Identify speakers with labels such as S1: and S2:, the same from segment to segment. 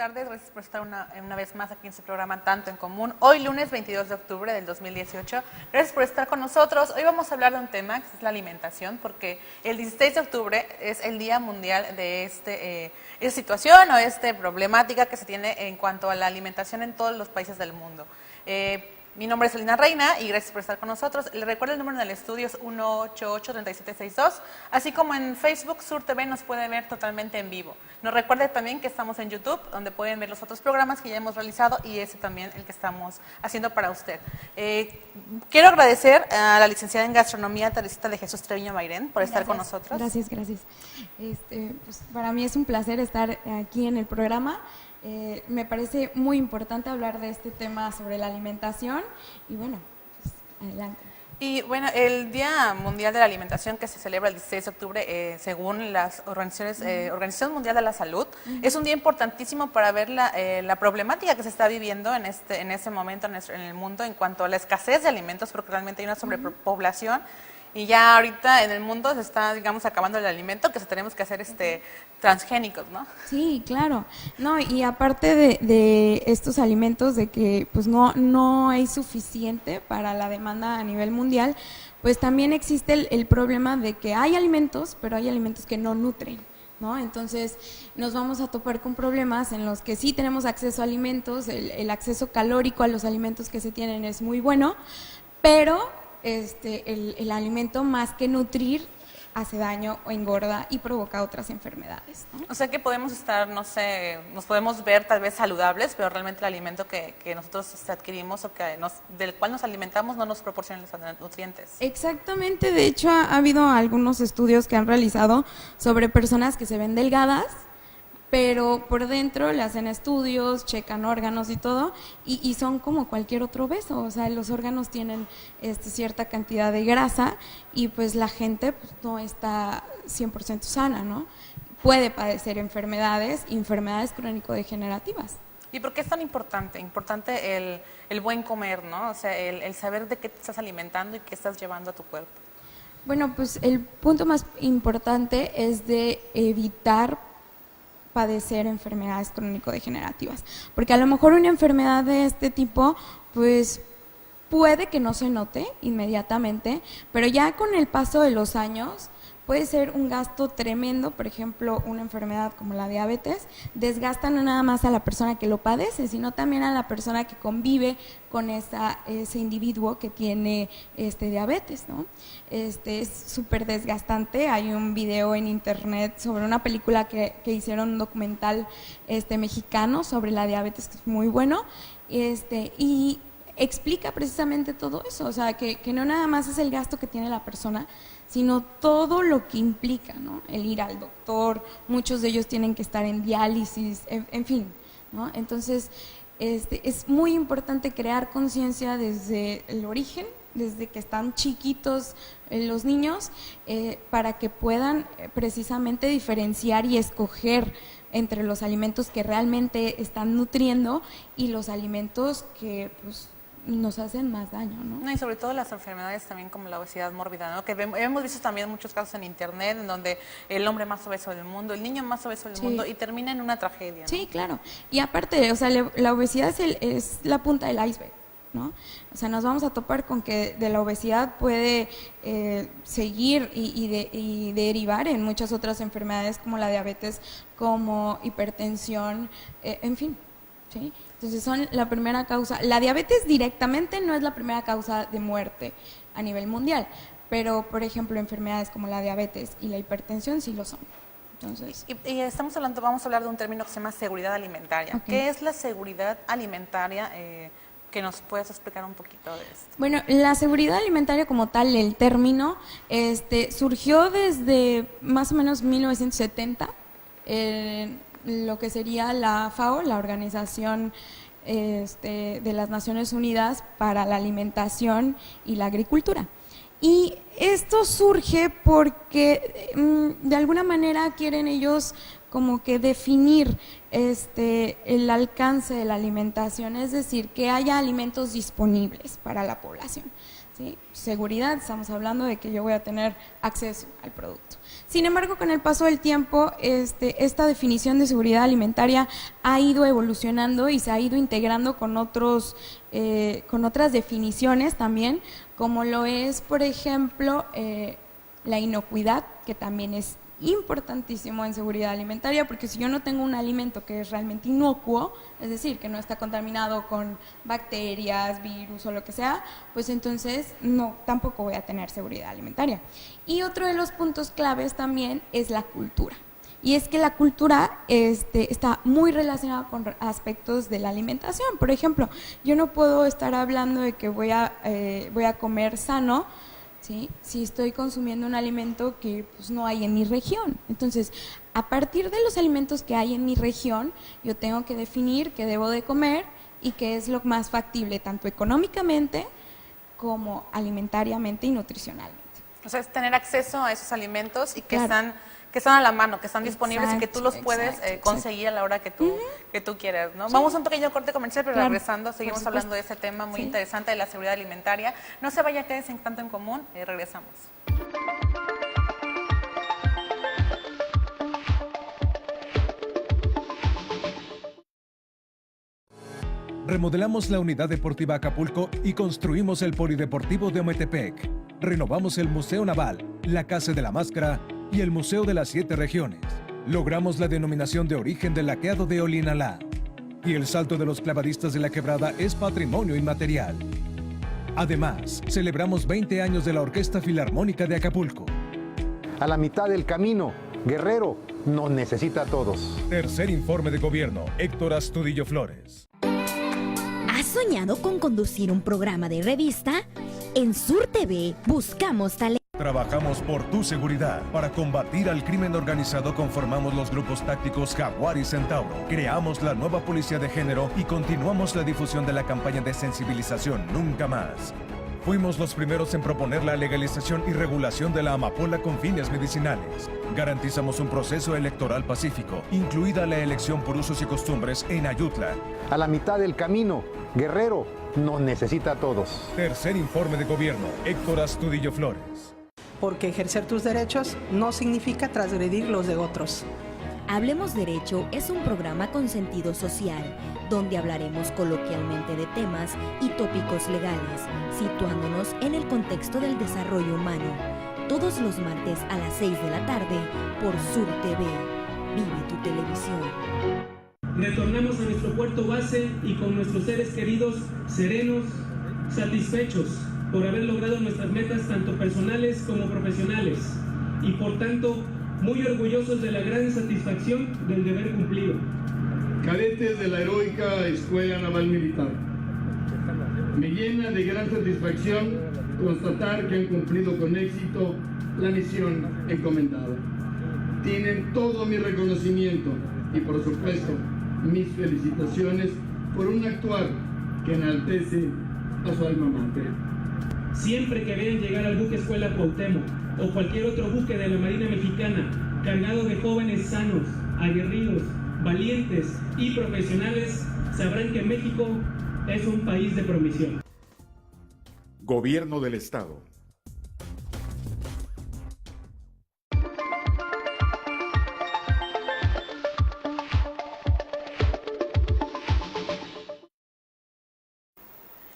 S1: tardes. Gracias por estar una vez más aquí en su programa Tanto en Común. Hoy, lunes 22 de octubre del 2018. Gracias por estar con nosotros. Hoy vamos a hablar de un tema que es la alimentación, porque el 16 de octubre es el Día Mundial de esta situación o esta problemática que se tiene en cuanto a la alimentación en todos los países del mundo. Mi nombre es Elina Reina y gracias por estar con nosotros. Les recuerdo el número en el estudio es 188-3762, así como en Facebook Sur TV nos puede ver totalmente en vivo. Nos recuerde también que estamos en YouTube, donde pueden ver los otros programas que ya hemos realizado y ese también el que estamos haciendo para usted. Quiero agradecer a la licenciada en Gastronomía, Teresita de Jesús Treviño Mairén, por estar con nosotros.
S2: Gracias. Pues para mí es un placer estar aquí en el programa. Me parece muy importante hablar de este tema sobre la alimentación y bueno, pues adelante.
S1: Y bueno, el Día Mundial de la Alimentación que se celebra el 16 de octubre, según las Organización Mundial de la Salud, es un día importantísimo para ver la problemática que se está viviendo en este momento en el mundo en cuanto a la escasez de alimentos, porque realmente hay una sobrepoblación. Y ya ahorita en el mundo se está, digamos, acabando el alimento, que tenemos que hacer transgénicos, ¿no?
S2: Sí, claro. No, y aparte de estos alimentos, de que pues no hay suficiente para la demanda a nivel mundial, pues también existe el problema de que hay alimentos, pero hay alimentos que no nutren, ¿no? Entonces nos vamos a topar con problemas en los que sí tenemos acceso a alimentos, el acceso calórico a los alimentos que se tienen es muy bueno, pero el alimento más que nutrir hace daño o engorda y provoca otras enfermedades, ¿no?
S1: O sea que podemos estar, no sé, nos podemos ver tal vez saludables, pero realmente el alimento que nosotros adquirimos o del cual nos alimentamos no nos proporciona los nutrientes.
S2: Exactamente, de hecho ha habido algunos estudios que han realizado sobre personas que se ven delgadas, pero por dentro le hacen estudios, checan órganos y todo, y son como cualquier otro obeso, o sea, los órganos tienen cierta cantidad de grasa y pues la gente pues, no está 100% sana, ¿no? Puede padecer enfermedades crónico-degenerativas.
S1: ¿Y por qué es tan importante? Importante el buen comer, ¿no? O sea, el saber de qué te estás alimentando y qué estás llevando a tu cuerpo.
S2: Bueno, pues el punto más importante es de evitar padecer enfermedades crónico-degenerativas, porque a lo mejor una enfermedad de este tipo, pues puede que no se note inmediatamente, pero ya con el paso de los años puede ser un gasto tremendo. Por ejemplo, una enfermedad como la diabetes desgasta no nada más a la persona que lo padece, sino también a la persona que convive con ese individuo que tiene diabetes, ¿no? Es súper desgastante. Hay un video en internet sobre una película que hicieron, un documental mexicano sobre la diabetes, que es muy bueno, y explica precisamente todo eso, o sea, que no nada más es el gasto que tiene la persona, sino todo lo que implica, ¿no? El ir al doctor, muchos de ellos tienen que estar en diálisis, en fin, ¿no? Entonces, es muy importante crear conciencia desde el origen, desde que están chiquitos los niños, para que puedan precisamente diferenciar y escoger entre los alimentos que realmente están nutriendo y los alimentos que, pues, nos hacen más daño, ¿no?
S1: Y sobre todo las enfermedades también como la obesidad mórbida, ¿no? Que hemos visto también muchos casos en internet en donde el hombre más obeso del mundo, el niño más obeso del mundo, y termina en una tragedia, ¿no?
S2: Sí, claro. Y aparte, o sea, la obesidad es la punta del iceberg, ¿no? O sea, nos vamos a topar con que de la obesidad puede seguir y derivar en muchas otras enfermedades como la diabetes, como hipertensión, en fin, ¿sí? Entonces son la primera causa. La diabetes directamente no es la primera causa de muerte a nivel mundial, pero por ejemplo enfermedades como la diabetes y la hipertensión sí lo son. Entonces,
S1: y vamos a hablar de un término que se llama seguridad alimentaria.
S2: Okay.
S1: ¿Qué es la seguridad alimentaria? Que nos puedas explicar un poquito de esto.
S2: Bueno, la seguridad alimentaria como tal, el término, surgió desde más o menos 1970. Lo que sería la FAO, la Organización de las Naciones Unidas para la Alimentación y la Agricultura. Y esto surge porque de alguna manera quieren ellos como que definir el alcance de la alimentación, es decir, que haya alimentos disponibles para la población. ¿Sí? Seguridad, estamos hablando de que yo voy a tener acceso al producto. Sin embargo, con el paso del tiempo, esta definición de seguridad alimentaria ha ido evolucionando y se ha ido integrando con otras definiciones también, como lo es, por ejemplo, la inocuidad, que también es importantísimo en seguridad alimentaria, porque si yo no tengo un alimento que es realmente inocuo, es decir, que no está contaminado con bacterias, virus o lo que sea, pues entonces tampoco voy a tener seguridad alimentaria. Y otro de los puntos claves también es la cultura. Y es que la cultura está muy relacionada con aspectos de la alimentación. Por ejemplo, yo no puedo estar hablando de que voy a comer sano, ¿sí? Si estoy consumiendo un alimento que pues, no hay en mi región. Entonces, a partir de los alimentos que hay en mi región, yo tengo que definir qué debo de comer y qué es lo más factible, tanto económicamente como alimentariamente y nutricionalmente.
S1: O sea, es tener acceso a esos alimentos y que
S2: Claro.
S1: están a la mano, que están disponibles y que tú los puedes conseguir a la hora que tú quieras, ¿no?
S2: Sí.
S1: Vamos a un pequeño corte comercial, pero
S2: Claro,
S1: regresando, seguimos hablando de ese tema muy interesante de la seguridad alimentaria. No se vaya, quédense en Tanto en Común, regresamos.
S3: Remodelamos la unidad deportiva Acapulco y construimos el polideportivo de Ometepec. Renovamos el Museo Naval, la Casa de la Máscara y el Museo de las 7 Regiones. Logramos la denominación de origen del laqueado de Olinalá. Y el Salto de los Clavadistas de la Quebrada es patrimonio inmaterial. Además, celebramos 20 años de la Orquesta Filarmónica de Acapulco.
S4: A la mitad del camino, Guerrero nos necesita a todos.
S3: Tercer informe de gobierno, Héctor Astudillo Flores.
S5: ¿Has soñado con conducir un programa de revista? En Sur TV buscamos talento.
S3: Trabajamos por tu seguridad. Para combatir al crimen organizado conformamos los grupos tácticos Jaguar y Centauro. Creamos la nueva policía de género y continuamos la difusión de la campaña de sensibilización Nunca Más. Fuimos los primeros en proponer la legalización y regulación de la amapola con fines medicinales. Garantizamos un proceso electoral pacífico, incluida la elección por usos y costumbres en Ayutla.
S4: A la mitad del camino, Guerrero nos necesita a todos.
S3: Tercer informe de gobierno, Héctor Astudillo Flores.
S6: Porque ejercer tus derechos no significa transgredir los de otros.
S5: Hablemos Derecho es un programa con sentido social, donde hablaremos coloquialmente de temas y tópicos legales, situándonos en el contexto del desarrollo humano. Todos los martes a las 6 de la tarde por Sur TV. Vive tu televisión.
S7: Retornamos a nuestro puerto base y con nuestros seres queridos serenos, satisfechos por haber logrado nuestras metas tanto personales como profesionales y por tanto muy orgullosos de la gran satisfacción del deber cumplido.
S8: Cadetes de la heroica Escuela Naval Militar. Me llena de gran satisfacción constatar que han cumplido con éxito la misión encomendada. Tienen todo mi reconocimiento y por supuesto mis felicitaciones por un actuar que enaltece a su alma mater.
S7: Siempre que vean llegar al buque Escuela Cuauhtémoc o cualquier otro buque de la Marina Mexicana cargado de jóvenes sanos, aguerridos, valientes y profesionales, sabrán que México es un país de promisión.
S9: Gobierno del Estado.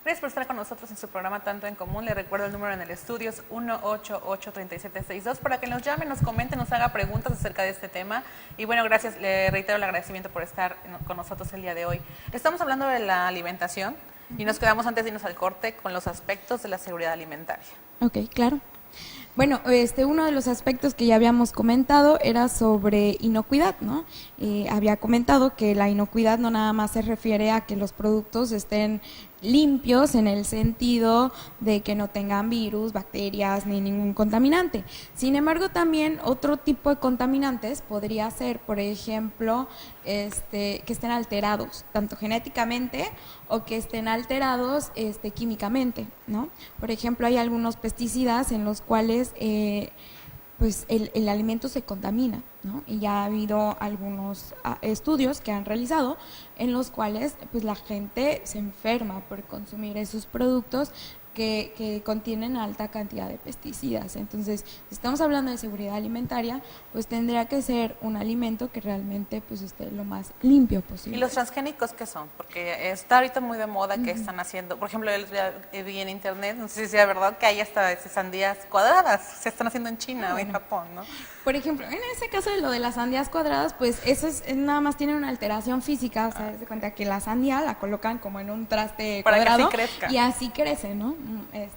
S1: Gracias por estar con nosotros en su programa Tanto en Común. Le recuerdo el número en el estudio es 188-3762 para que nos llame, nos comente, nos haga preguntas acerca de este tema. Y bueno, gracias, le reitero el agradecimiento por estar con nosotros el día de hoy. Estamos hablando de la alimentación y nos quedamos antes de irnos al corte con los aspectos de la seguridad alimentaria.
S2: Ok, claro. Bueno, uno de los aspectos que ya habíamos comentado era sobre inocuidad, ¿no? Había comentado que la inocuidad no nada más se refiere a que los productos estén limpios en el sentido de que no tengan virus, bacterias ni ningún contaminante. Sin embargo, también otro tipo de contaminantes podría ser, por ejemplo, que estén alterados, tanto genéticamente o que estén alterados químicamente, ¿no? Por ejemplo, hay algunos pesticidas en los cuales pues el alimento se contamina, ¿no? Y ya ha habido algunos estudios que han realizado en los cuales pues la gente se enferma por consumir esos productos que contienen alta cantidad de pesticidas. Entonces, si estamos hablando de seguridad alimentaria, pues tendría que ser un alimento que realmente pues esté lo más limpio posible.
S1: ¿Y los transgénicos qué son? Porque está ahorita muy de moda que están haciendo, por ejemplo, vi en internet, no sé si sea verdad, que hay hasta sandías cuadradas, se están haciendo en China o en Japón, ¿no?
S2: Por ejemplo, en ese caso de lo de las sandías cuadradas, pues eso es nada más tiene una alteración física, o sea, haz de cuenta que la sandía la colocan como en un traste
S1: para
S2: cuadrado
S1: que así crezca.
S2: Y así crece, ¿no?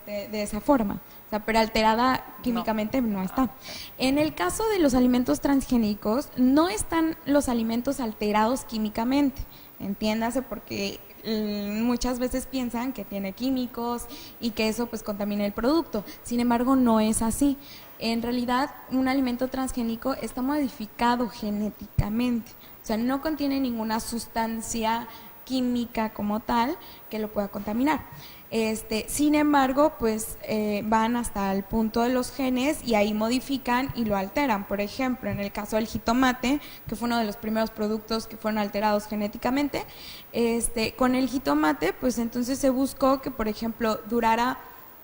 S2: De esa forma. O sea, pero alterada químicamente no está. En el caso de los alimentos transgénicos, no están los alimentos alterados químicamente, entiéndase, porque muchas veces piensan que tiene químicos y que eso pues contamina el producto. Sin embargo, no es así. En realidad, un alimento transgénico está modificado genéticamente, o sea, no contiene ninguna sustancia química como tal que lo pueda contaminar. Sin embargo, pues van hasta el punto de los genes y ahí modifican y lo alteran. Por ejemplo, en el caso del jitomate, que fue uno de los primeros productos que fueron alterados genéticamente, con el jitomate, pues entonces se buscó que, por ejemplo, durara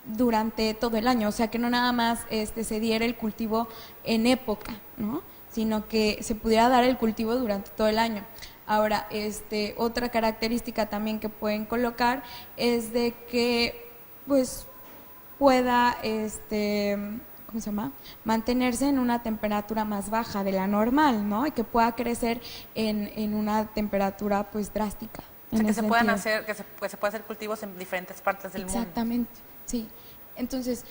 S2: durante todo el año, o sea, que no nada más se diera el cultivo en época, ¿no? Sino que se pudiera dar el cultivo durante todo el año. Ahora, otra característica también que pueden colocar es de que pues pueda ¿cómo se llama? Mantenerse en una temperatura más baja de la normal, ¿no? Y que pueda crecer en una temperatura pues drástica.
S1: O sea, que se puedan hacer, que se pueda hacer cultivos en diferentes partes del mundo.
S2: Exactamente, sí. Entonces,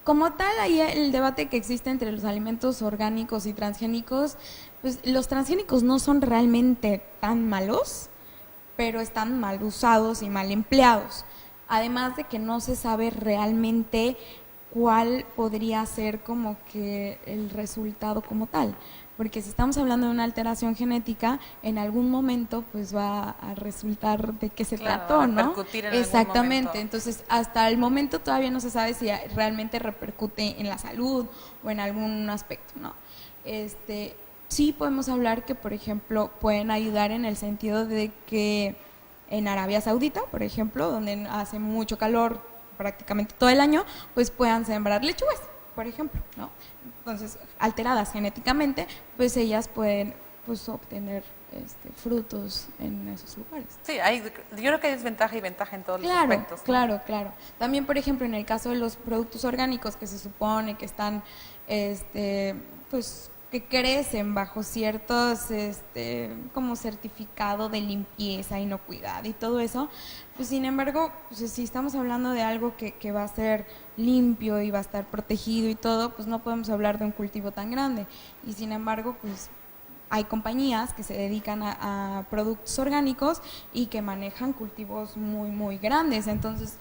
S2: como tal, ahí el debate que existe entre los alimentos orgánicos y transgénicos, pues los transgénicos no son realmente tan malos, pero están mal usados y mal empleados. Además de que no se sabe realmente cuál podría ser como que el resultado como tal. Porque si estamos hablando de una alteración genética, en algún momento pues va a resultar de qué se trató, ¿no?
S1: Repercutir en
S2: Exactamente.
S1: algún momento.
S2: Entonces, hasta el momento todavía no se sabe si realmente repercute en la salud o en algún aspecto, ¿no? Sí podemos hablar que, por ejemplo, pueden ayudar en el sentido de que en Arabia Saudita, por ejemplo, donde hace mucho calor prácticamente todo el año, pues puedan sembrar lechugas, por ejemplo, ¿no? Entonces, alteradas genéticamente, pues ellas pueden pues obtener frutos en esos lugares.
S1: Sí, yo creo que hay desventaja y ventaja en todos los aspectos, ¿no?
S2: Claro. También, por ejemplo, en el caso de los productos orgánicos que se supone que están, pues que crecen bajo ciertos como certificado de limpieza, inocuidad y todo eso, pues sin embargo, pues, si estamos hablando de algo que va a ser limpio y va a estar protegido y todo, pues no podemos hablar de un cultivo tan grande. Y sin embargo, pues hay compañías que se dedican a productos orgánicos y que manejan cultivos muy, muy grandes. Entonces,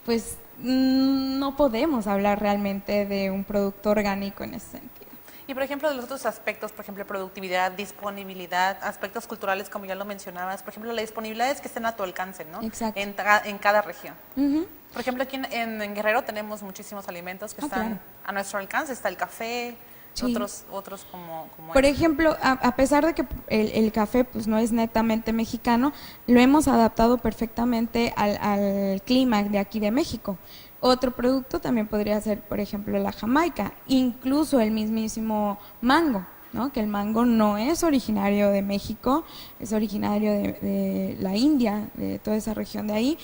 S2: pues no podemos hablar realmente de un producto orgánico en ese sentido.
S1: Y por ejemplo, de los otros aspectos, por ejemplo, productividad, disponibilidad, aspectos culturales, como ya lo mencionabas, por ejemplo, la disponibilidad es que estén a tu alcance, ¿no?
S2: Exacto.
S1: En cada región. Por ejemplo, aquí en Guerrero tenemos muchísimos alimentos que están a nuestro alcance, está el café,
S2: sí.
S1: otros como
S2: por ejemplo, a pesar de que el café pues no es netamente mexicano, lo hemos adaptado perfectamente al clima de aquí de México. Otro producto también podría ser, por ejemplo, la jamaica, incluso el mismísimo mango, ¿no? Que el mango no es originario de México, es originario de la India, de toda esa región de ahí,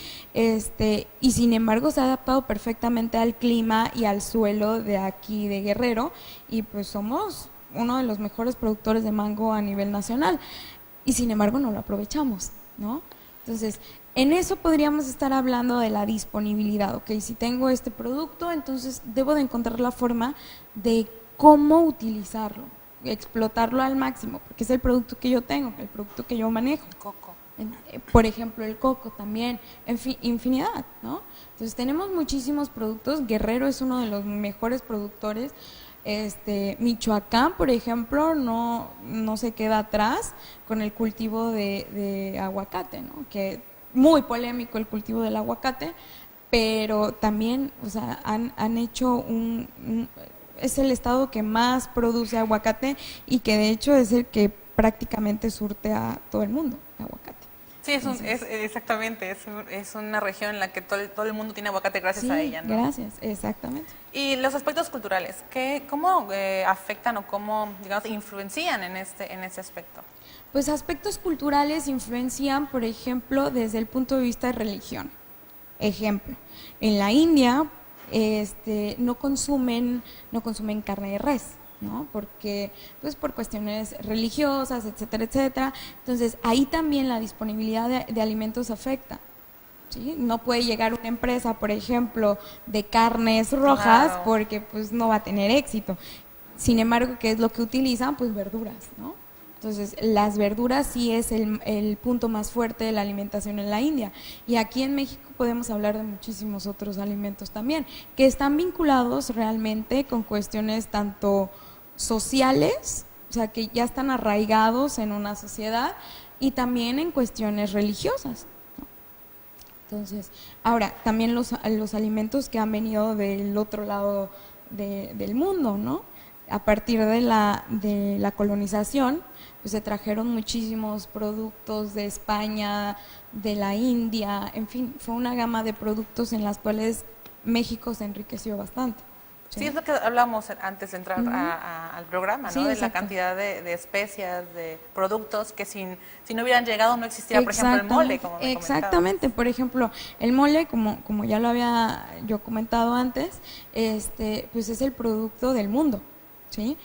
S2: y sin embargo se ha adaptado perfectamente al clima y al suelo de aquí de Guerrero, y pues somos uno de los mejores productores de mango a nivel nacional, y sin embargo no lo aprovechamos, ¿no? Entonces, en eso podríamos estar hablando de la disponibilidad, ¿ok? Si tengo este producto, entonces debo de encontrar la forma de cómo utilizarlo, explotarlo al máximo, porque es el producto que yo tengo, el producto que yo manejo.
S1: El coco.
S2: Por ejemplo, el coco también, en fin, infinidad, ¿no? Entonces tenemos muchísimos productos, Guerrero es uno de los mejores productores, Michoacán, por ejemplo, no se queda atrás con el cultivo de aguacate, ¿no? Que muy polémico el cultivo del aguacate, pero también, o sea, han hecho es el estado que más produce aguacate y que de hecho es el que prácticamente surte a todo el mundo de aguacate.
S1: Sí, exactamente, es una región en la que todo el mundo tiene aguacate gracias
S2: Sí,
S1: a ella, ¿no?
S2: Gracias, exactamente.
S1: Y los aspectos culturales, ¿cómo afectan o cómo, digamos, influencian en ese aspecto?
S2: Pues aspectos culturales influencian, por ejemplo, desde el punto de vista de religión. Ejemplo, en la India no consumen carne de res, ¿no? Porque, pues por cuestiones religiosas, etcétera, etcétera. Entonces, ahí también la disponibilidad de alimentos afecta. ¿Sí? No puede llegar una empresa, por ejemplo, de carnes rojas,
S1: Claro.
S2: porque pues no va a tener éxito. Sin embargo, ¿qué es lo que utilizan? Pues verduras, ¿no? Entonces, las verduras sí es el punto más fuerte de la alimentación en la India. Y aquí en México podemos hablar de muchísimos otros alimentos también, que están vinculados realmente con cuestiones tanto sociales, o sea, que ya están arraigados en una sociedad, y también en cuestiones religiosas. Entonces, ahora, también los alimentos que han venido del otro lado del mundo, ¿no? A partir de la colonización, pues se trajeron muchísimos productos de España, de la India, en fin, fue una gama de productos en las cuales México se enriqueció bastante.
S1: Sí, es lo que hablamos antes de entrar al programa, ¿no?
S2: Sí,
S1: De la
S2: exacto.
S1: cantidad de especias, de productos que si no hubieran llegado no existiera, por ejemplo, el mole, como me comentabas.
S2: Exactamente, por ejemplo, el mole, como ya lo había yo comentado antes, pues es el producto del mundo, ¿sí?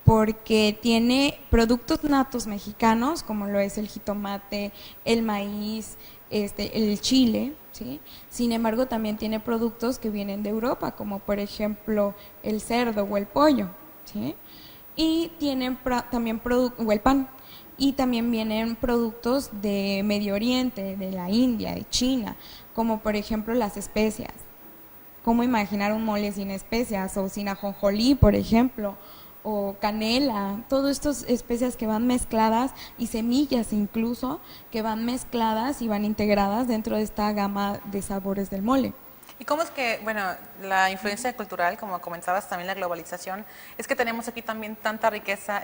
S2: Porque tiene productos natos mexicanos, como lo es el jitomate, el maíz, el chile, ¿sí? Sin embargo, también tiene productos que vienen de Europa, como por ejemplo el cerdo o el pollo, ¿sí? Y tienen también o el pan, y también vienen productos de Medio Oriente, de la India, de China, como por ejemplo las especias. ¿Cómo imaginar un mole sin especias o sin ajonjolí, por ejemplo? O canela, todas estas especias que van mezcladas y semillas incluso que van mezcladas y van integradas dentro de esta gama de sabores del mole.
S1: ¿Y cómo es que, bueno, la influencia cultural, como comentabas, también la globalización, es que tenemos aquí también tanta riqueza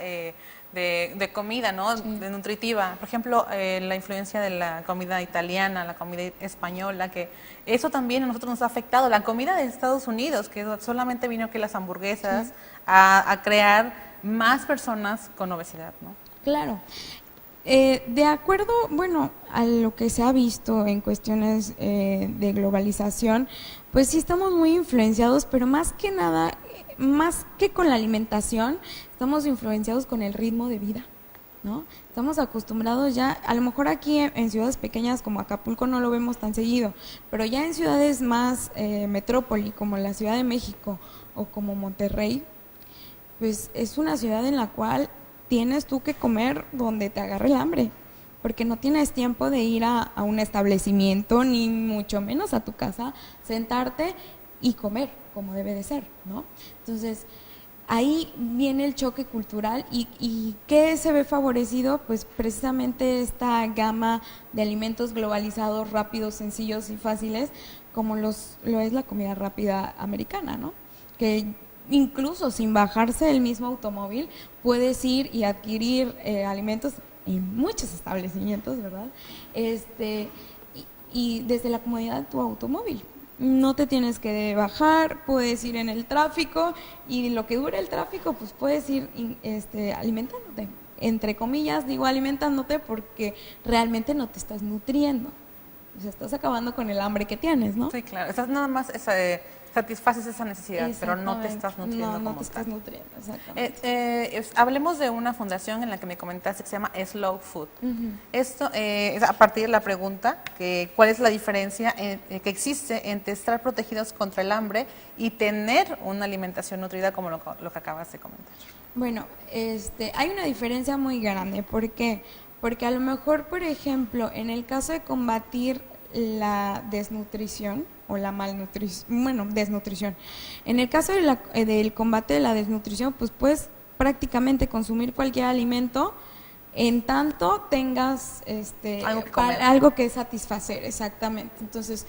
S1: de comida, ¿no?
S2: Sí.
S1: De nutritiva. Por ejemplo, la influencia de la comida italiana, la comida española, que eso también a nosotros nos ha afectado. La comida de Estados Unidos, que solamente vino que las hamburguesas,
S2: Sí.
S1: a crear más personas con obesidad, ¿no?
S2: Claro. De acuerdo, bueno, a lo que se ha visto en cuestiones de globalización, pues sí estamos muy influenciados, pero más que nada, más que con la alimentación, estamos influenciados con el ritmo de vida, ¿no? Estamos acostumbrados ya, a lo mejor aquí en ciudades pequeñas como Acapulco no lo vemos tan seguido, pero ya en ciudades más metrópoli, como la Ciudad de México o como Monterrey, pues es una ciudad en la cual tienes tú que comer donde te agarre el hambre, porque no tienes tiempo de ir a un establecimiento, ni mucho menos a tu casa, sentarte y comer como debe de ser, ¿no? Entonces, ahí viene el choque cultural y ¿qué se ve favorecido? Pues precisamente esta gama de alimentos globalizados, rápidos, sencillos y fáciles, como lo es la comida rápida americana, ¿no? Que incluso sin bajarse del mismo automóvil, puedes ir y adquirir alimentos en muchos establecimientos, ¿verdad? Y desde la comodidad de tu automóvil. No te tienes que bajar, puedes ir en el tráfico y lo que dure el tráfico, pues puedes ir alimentándote. Entre comillas, digo alimentándote porque realmente no te estás nutriendo. O sea, estás acabando con el hambre que tienes, ¿no?
S1: Sí, claro. Estás nada más satisfaces esa necesidad, pero no te estás nutriendo
S2: no
S1: como
S2: te estás
S1: tal.
S2: nutriendo, exactamente.
S1: Hablemos de una fundación en la que me comentaste que se llama Slow Food.
S2: Ujú.
S1: Esto es a partir de la pregunta, ¿cuál es la diferencia que existe entre estar protegidos contra el hambre y tener una alimentación nutrida como lo que acabas de comentar?
S2: Bueno, hay una diferencia muy grande. ¿Por qué? Porque a lo mejor, por ejemplo, en el caso de combatir la desnutrición o la malnutrición, desnutrición. En el caso del combate de la desnutrición, pues puedes prácticamente consumir cualquier alimento en tanto tengas
S1: algo que comer.
S2: algo que satisfacer, exactamente. Entonces,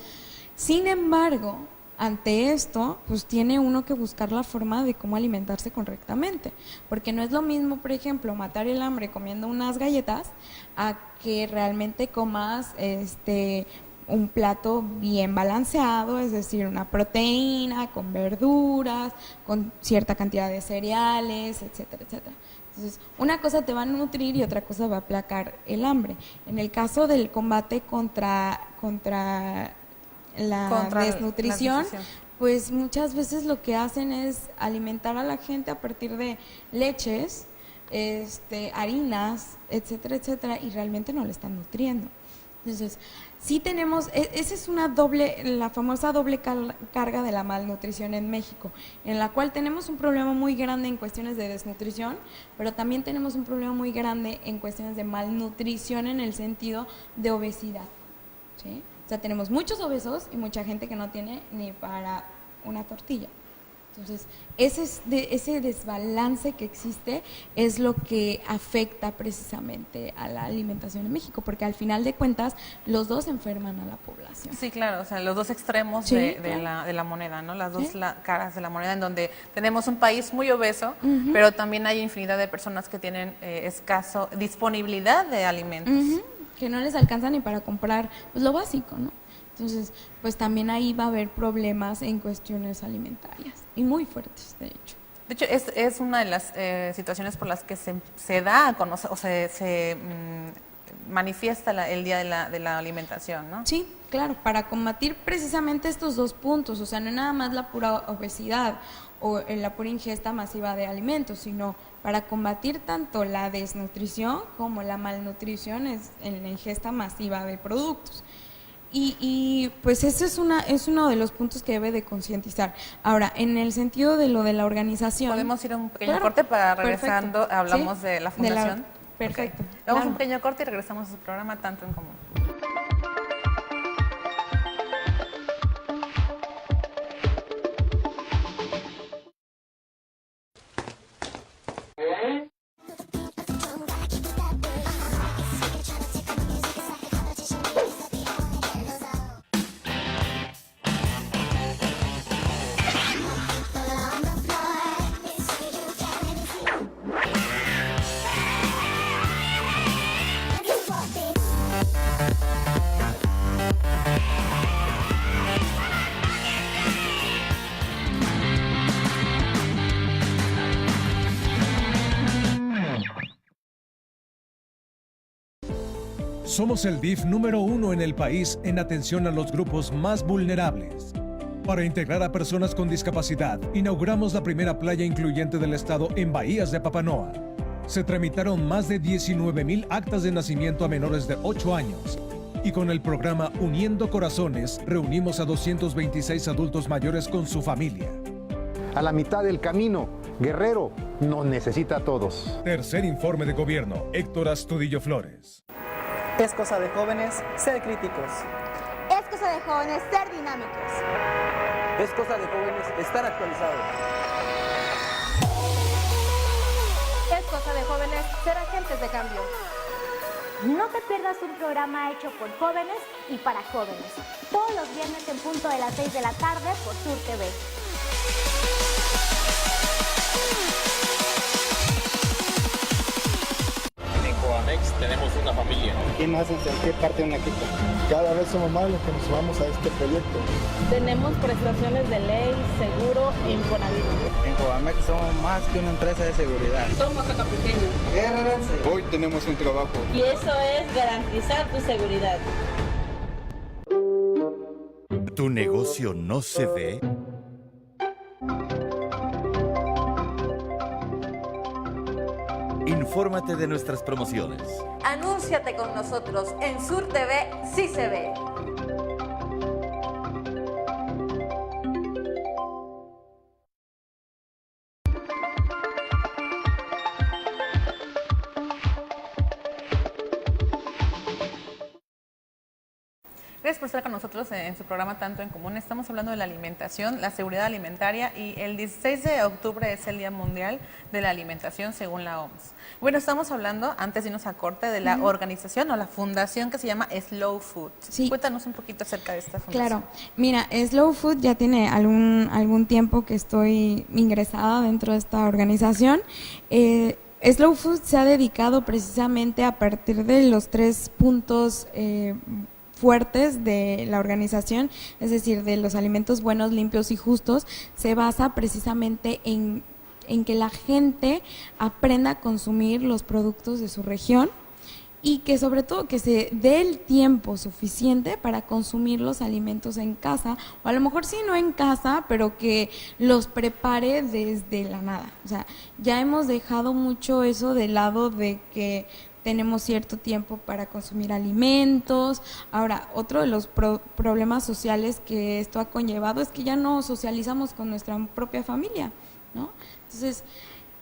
S2: sin embargo, ante esto, pues tiene uno que buscar la forma de cómo alimentarse correctamente, porque no es lo mismo, por ejemplo, matar el hambre comiendo unas galletas a que realmente comas un plato bien balanceado, es decir, una proteína con verduras, con cierta cantidad de cereales, etcétera, etcétera. Entonces, una cosa te va a nutrir y otra cosa va a aplacar el hambre. En el caso del combate contra la desnutrición, pues muchas veces lo que hacen es alimentar a la gente a partir de leches, harinas, etcétera, etcétera, y realmente no le están nutriendo. Entonces, sí tenemos, esa es la famosa doble carga de la malnutrición en México, en la cual tenemos un problema muy grande en cuestiones de desnutrición, pero también tenemos un problema muy grande en cuestiones de malnutrición en el sentido de obesidad, ¿sí? O sea, tenemos muchos obesos y mucha gente que no tiene ni para una tortilla. Entonces, ese desbalance que existe es lo que afecta precisamente a la alimentación en México, porque al final de cuentas los dos enferman a la población.
S1: Sí, claro, o sea, los dos extremos
S2: Sí,
S1: de
S2: claro.
S1: la moneda, ¿no? Las dos
S2: Sí.
S1: caras de la moneda, en donde tenemos un país muy obeso,
S2: Ujú.
S1: pero también hay infinidad de personas que tienen escaso disponibilidad de alimentos.
S2: Ujú, que no les alcanza ni para comprar pues, lo básico, ¿no? Entonces, pues también ahí va a haber problemas en cuestiones alimentarias, y muy fuertes, de hecho.
S1: De hecho, es una de las situaciones por las que se da a conocer, o manifiesta el Día de la Alimentación, ¿no?
S2: Sí, claro, para combatir precisamente estos dos puntos, o sea, no nada más la pura obesidad o la pura ingesta masiva de alimentos, sino para combatir tanto la desnutrición como la malnutrición en la ingesta masiva de productos. Y pues ese es uno de los puntos que debe de concientizar. Ahora, en el sentido de lo de la organización...
S1: Podemos ir a un pequeño
S2: Claro,
S1: corte para regresando,
S2: perfecto.
S1: hablamos
S2: Sí,
S1: de la fundación.
S2: Perfecto.
S1: Ok. Vamos a
S2: claro.
S1: un pequeño corte y regresamos a su programa Tanto en Común.
S3: Somos el DIF número 1 en el país en atención a los grupos más vulnerables. Para integrar a personas con discapacidad, inauguramos la primera playa incluyente del estado en Bahías de Papanoa. Se tramitaron más de 19,000 actas de nacimiento a menores de 8 años. Y con el programa Uniendo Corazones, reunimos a 226 adultos mayores con su familia.
S4: A la mitad del camino, Guerrero nos necesita a todos.
S3: Tercer informe de gobierno, Héctor Astudillo Flores.
S10: Es cosa de jóvenes ser críticos.
S11: Es cosa de jóvenes ser dinámicos.
S10: Es cosa de jóvenes estar actualizados.
S11: Es cosa de jóvenes ser agentes de cambio.
S12: No te pierdas un programa hecho por jóvenes y para jóvenes. Todos los viernes en punto de las 6 de la tarde por Sur TV.
S13: En Coamex tenemos una familia.
S14: ¿Qué nos hacen sentir parte de un equipo? Cada vez somos más los que nos sumamos a este proyecto.
S15: Tenemos prestaciones de ley, seguro e Infonavit.
S16: En Coamex somos más que una empresa de seguridad.
S15: Somos cacapequeños.
S14: Hoy tenemos un trabajo.
S15: Y eso es garantizar tu seguridad.
S17: ¿Tu negocio no se ve? Infórmate de nuestras promociones.
S18: Anúnciate con nosotros en Sur TV, sí se ve.
S1: Gracias por estar con nosotros en su programa Tanto en Común. Estamos hablando de la alimentación, la seguridad alimentaria, y el 16 de octubre es el Día Mundial de la Alimentación según la OMS. Bueno, estamos hablando, antes de irnos a corte, de la organización o la fundación que se llama Slow Food.
S2: Sí.
S1: Cuéntanos un poquito acerca de esta fundación.
S2: Claro, mira, Slow Food ya tiene algún tiempo que estoy ingresada dentro de esta organización. Slow Food se ha dedicado precisamente a partir de los 3 puntos fuertes de la organización, es decir, de los alimentos buenos, limpios y justos. Se basa precisamente en que la gente aprenda a consumir los productos de su región y que sobre todo que se dé el tiempo suficiente para consumir los alimentos en casa, o a lo mejor sí no en casa, pero que los prepare desde la nada. O sea, ya hemos dejado mucho eso de lado de que tenemos cierto tiempo para consumir alimentos. Ahora, otro de los problemas sociales que esto ha conllevado es que ya no socializamos con nuestra propia familia, ¿no? Entonces,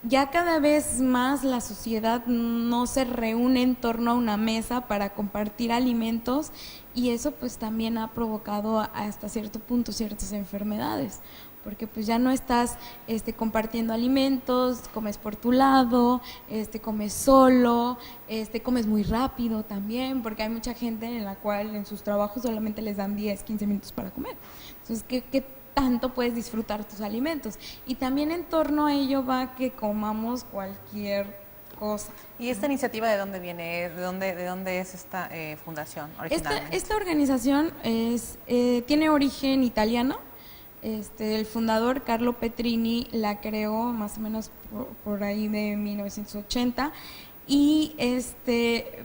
S2: ya cada vez más la sociedad no se reúne en torno a una mesa para compartir alimentos, y eso pues también ha provocado hasta cierto punto ciertas enfermedades, porque pues ya no estás compartiendo alimentos, comes por tu lado, comes solo, comes muy rápido también, porque hay mucha gente en la cual en sus trabajos solamente les dan 10, 15 minutos para comer. Entonces, ¿qué tanto puedes disfrutar tus alimentos? Y también en torno a ello va que comamos cualquier cosa.
S1: ¿Y esta iniciativa de dónde viene? ¿De dónde es esta fundación originalmente?
S2: Esta organización tiene origen italiano. El fundador, Carlo Petrini, la creó más o menos por ahí de 1980, y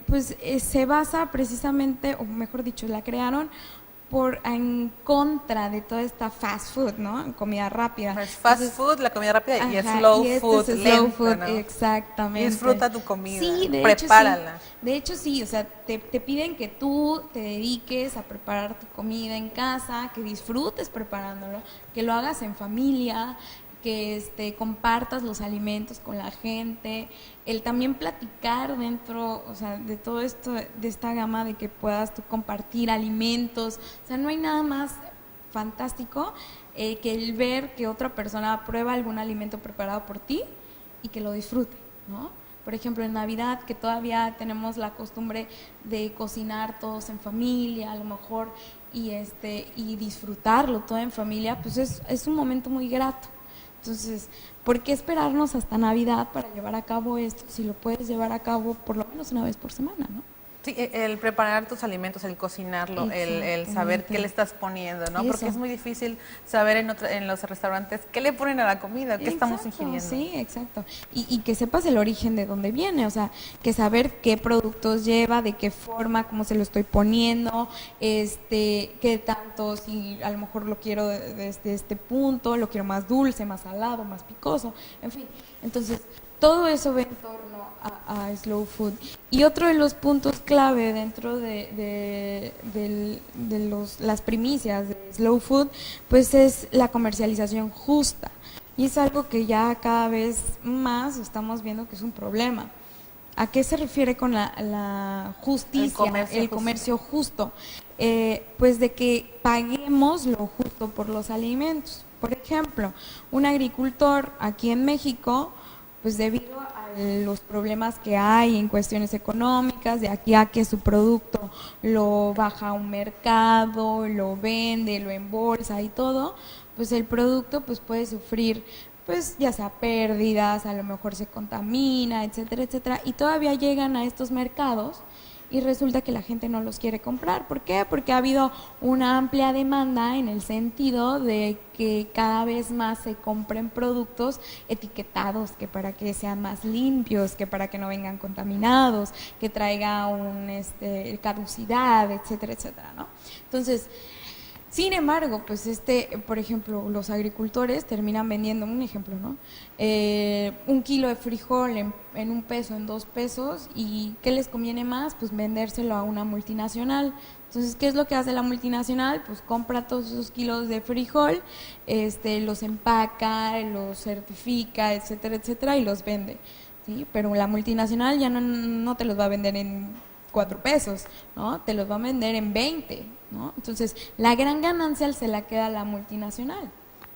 S2: pues se basa precisamente, o mejor dicho, la crearon en contra de toda esta fast food, ¿no? Comida rápida.
S1: Pues fast food, la comida rápida, y slow food,
S2: es
S1: lento,
S2: slow food,
S1: ¿no?
S2: Exactamente.
S1: Disfruta tu comida,
S2: sí,
S1: prepárala.
S2: De hecho, sí, o sea, te piden que tú te dediques a preparar tu comida en casa, que disfrutes preparándolo, que lo hagas en familia, que compartas los alimentos con la gente, el también platicar dentro, o sea, de todo esto, de esta gama de que puedas tú compartir alimentos. O sea, no hay nada más fantástico que el ver que otra persona prueba algún alimento preparado por ti y que lo disfrute, ¿no? Por ejemplo, en Navidad, que todavía tenemos la costumbre de cocinar todos en familia, a lo mejor, y disfrutarlo todo en familia, pues es un momento muy grato. Entonces, ¿por qué esperarnos hasta Navidad para llevar a cabo esto si lo puedes llevar a cabo por lo menos una vez por semana, ¿no?
S1: Sí, el preparar tus alimentos, el cocinarlo, el saber qué le estás poniendo, ¿no? Porque es muy difícil saber en los restaurantes qué le ponen a la comida, qué estamos ingiriendo.
S2: Sí, exacto. Y que sepas el origen de dónde viene, o sea, que saber qué productos lleva, de qué forma, cómo se lo estoy poniendo, qué tanto, si a lo mejor lo quiero desde este punto, lo quiero más dulce, más salado, más picoso, en fin. Entonces, todo eso va en torno a Slow Food. Y otro de los puntos clave dentro de las primicias de Slow Food, pues es la comercialización justa. Y es algo que ya cada vez más estamos viendo que es un problema. ¿A qué se refiere con la justicia, el comercio justo? Pues de que paguemos lo justo por los alimentos. Por ejemplo, un agricultor aquí en México, pues debido a los problemas que hay en cuestiones económicas, de aquí a que su producto lo baja a un mercado, lo vende, lo embolsa y todo, pues el producto pues puede sufrir, pues ya sea pérdidas, a lo mejor se contamina, etcétera, etcétera, y todavía llegan a estos mercados y resulta que la gente no los quiere comprar. ¿Por qué? Porque ha habido una amplia demanda en el sentido de que cada vez más se compren productos etiquetados, que para que sean más limpios, que para que no vengan contaminados, que traiga caducidad, etcétera, etcétera, ¿no? Entonces, sin embargo, pues por ejemplo, los agricultores terminan vendiendo, un ejemplo, ¿no? 1 kilo de frijol en $1, en $2, y ¿qué les conviene más? Pues vendérselo a una multinacional. Entonces, ¿qué es lo que hace la multinacional? Pues compra todos esos kilos de frijol, los empaca, los certifica, etcétera, etcétera, y los vende, ¿sí? Pero la multinacional ya no te los va a vender en $4, ¿no? Te los va a vender en 20, ¿no? Entonces, la gran ganancia se la queda a la multinacional.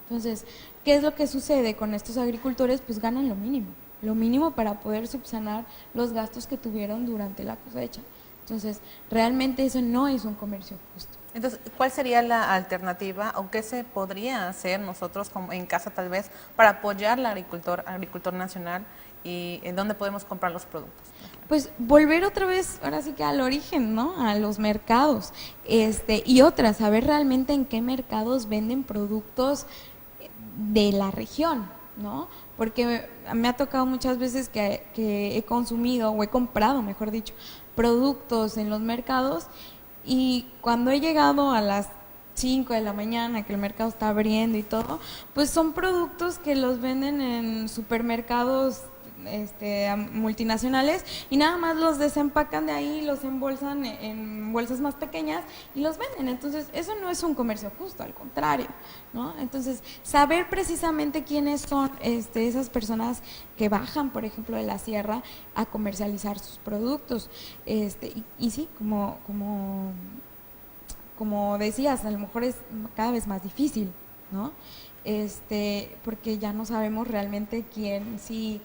S2: Entonces, ¿qué es lo que sucede con estos agricultores? Pues ganan lo mínimo para poder subsanar los gastos que tuvieron durante la cosecha. Entonces, realmente eso no es un comercio justo.
S1: Entonces, ¿cuál sería la alternativa o qué se podría hacer nosotros como en casa tal vez para apoyar al agricultor nacional y en dónde podemos comprar los productos?
S2: Pues volver otra vez, ahora sí que al origen, ¿no? A los mercados, y otras, saber realmente en qué mercados venden productos de la región, ¿no? Porque me ha tocado muchas veces que he consumido o he comprado, mejor dicho, productos en los mercados y cuando he llegado a las 5 de la mañana, que el mercado está abriendo y todo, pues son productos que los venden en supermercados multinacionales y nada más los desempacan de ahí, los embolsan en bolsas más pequeñas y los venden. Entonces, eso no es un comercio justo, al contrario, ¿no? Entonces, saber precisamente quiénes son esas personas que bajan, por ejemplo, de la sierra a comercializar sus productos. Y sí, como decías, a lo mejor es cada vez más difícil, ¿no? Porque ya no sabemos realmente quién sí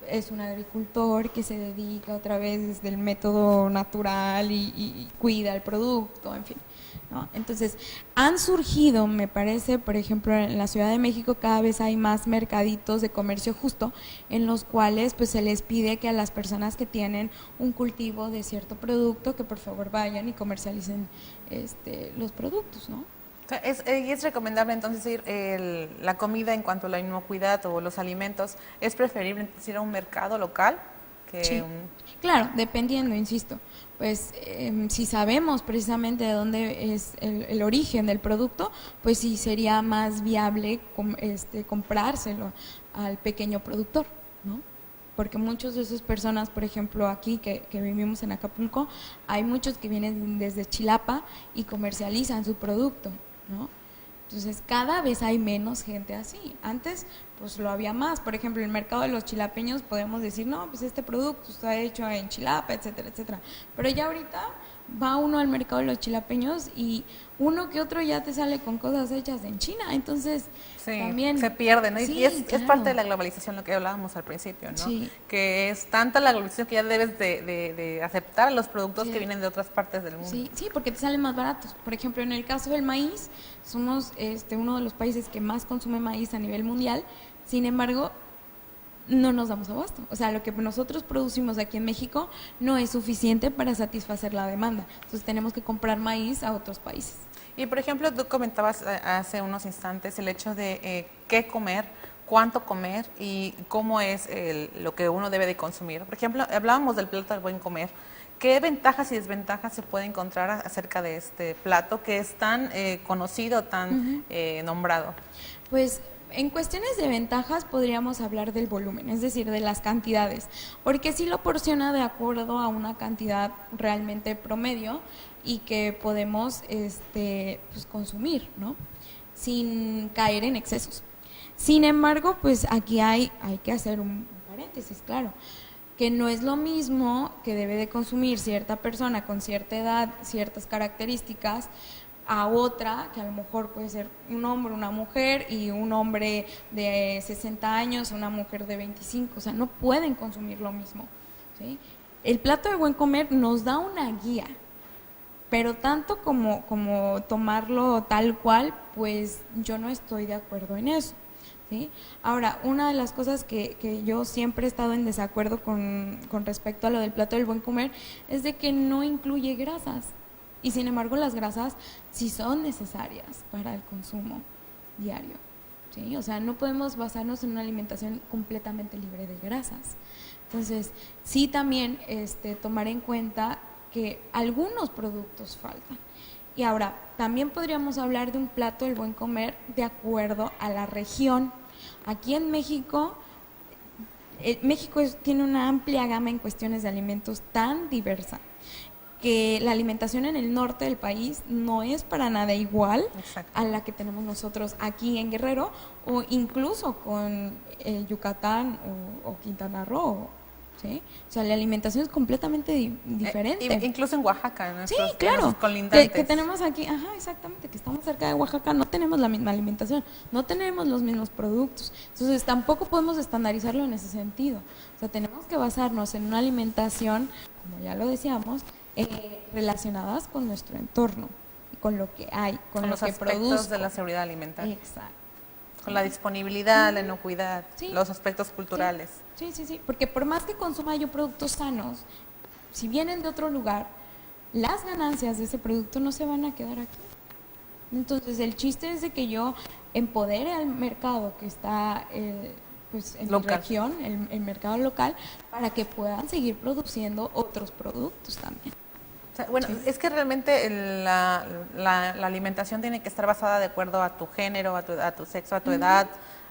S2: es un agricultor que se dedica otra vez desde el método natural y cuida el producto, en fin, ¿no? Entonces, han surgido, me parece, por ejemplo, en la Ciudad de México cada vez hay más mercaditos de comercio justo en los cuales pues se les pide que a las personas que tienen un cultivo de cierto producto que por favor vayan y comercialicen los productos, ¿no?
S1: Es recomendable entonces ir la comida en cuanto a la inocuidad o los alimentos, ¿es preferible ir a un mercado local que
S2: sí. Claro, dependiendo, insisto, pues si sabemos precisamente de dónde es el origen del producto, pues sí sería más viable comprárselo al pequeño productor, ¿no? Porque muchas de esas personas, por ejemplo, aquí que vivimos en Acapulco, hay muchos que vienen desde Chilapa y comercializan su producto, ¿no? Entonces, cada vez hay menos gente así. Antes, pues lo había más. Por ejemplo, en el mercado de los chilapeños podemos decir, no, pues este producto está hecho en Chilapa, etcétera, etcétera. Pero ya ahorita va uno al mercado de los chilapeños y uno que otro ya te sale con cosas hechas en China. Entonces,
S1: sí,
S2: también
S1: se pierde, ¿no?
S2: Sí,
S1: y es
S2: claro.
S1: parte de la globalización, lo que hablábamos al principio, ¿no?
S2: Sí.
S1: Que es tanta la globalización que ya debes de aceptar los productos
S2: Sí.
S1: que vienen de otras partes del mundo.
S2: Sí, porque te salen más baratos. Por ejemplo, en el caso del maíz, somos uno de los países que más consume maíz a nivel mundial. Sin embargo, no nos damos abasto. O sea, lo que nosotros producimos aquí en México no es suficiente para satisfacer la demanda. Entonces tenemos que comprar maíz a otros países.
S1: Y por ejemplo, tú comentabas hace unos instantes el hecho de qué comer, cuánto comer y cómo es lo que uno debe de consumir. Por ejemplo, hablábamos del plato del buen comer. ¿Qué ventajas y desventajas se puede encontrar acerca de este plato que es tan conocido, tan nombrado?
S2: Pues en cuestiones de ventajas podríamos hablar del volumen, es decir, de las cantidades, porque sí lo porciona de acuerdo a una cantidad realmente promedio y que podemos pues consumir, ¿no? Sin caer en excesos. Sin embargo, pues aquí hay que hacer un paréntesis, claro, que no es lo mismo que debe de consumir cierta persona con cierta edad, ciertas características, a otra que a lo mejor puede ser un hombre, una mujer, y un hombre de 60 años, una mujer de 25, o sea, no pueden consumir lo mismo, ¿sí? El plato de buen comer nos da una guía, pero tanto como tomarlo tal cual, pues yo no estoy de acuerdo en eso, ¿sí? Ahora, una de las cosas que yo siempre he estado en desacuerdo con respecto a lo del plato del buen comer es de que no incluye grasas. Y sin embargo las grasas sí son necesarias para el consumo diario, ¿sí? O sea, no podemos basarnos en una alimentación completamente libre de grasas. Entonces, sí también tomar en cuenta que algunos productos faltan. Y ahora, también podríamos hablar de un plato del buen comer de acuerdo a la región. Aquí en México, tiene una amplia gama en cuestiones de alimentos tan diversa que la alimentación en el norte del país no es para nada igual a la que tenemos nosotros aquí en Guerrero o incluso con Yucatán o Quintana Roo, ¿sí? O sea, la alimentación es completamente diferente.
S1: Incluso en Oaxaca, en nuestros,
S2: sí, claro,
S1: en nuestros colindantes.
S2: Que tenemos aquí, exactamente, que estamos cerca de Oaxaca, no tenemos la misma alimentación, no tenemos los mismos productos. Entonces, tampoco podemos estandarizarlo en ese sentido. O sea, tenemos que basarnos en una alimentación, como ya lo decíamos, relacionadas con nuestro entorno, con lo que hay, con lo
S1: los
S2: que
S1: aspectos
S2: produzco.
S1: de la seguridad alimentaria.
S2: Exacto.
S1: Con la disponibilidad, la inocuidad,
S2: sí,
S1: los aspectos culturales.
S2: Sí, porque por más que consuma yo productos sanos, si vienen de otro lugar, las ganancias de ese producto no se van a quedar aquí. Entonces, el chiste es de que yo empodere al mercado que está pues en mi región, el mercado local, para que puedan seguir produciendo otros productos también.
S1: O sea, bueno, es que realmente la alimentación tiene que estar basada de acuerdo a tu género, a tu sexo, a tu edad,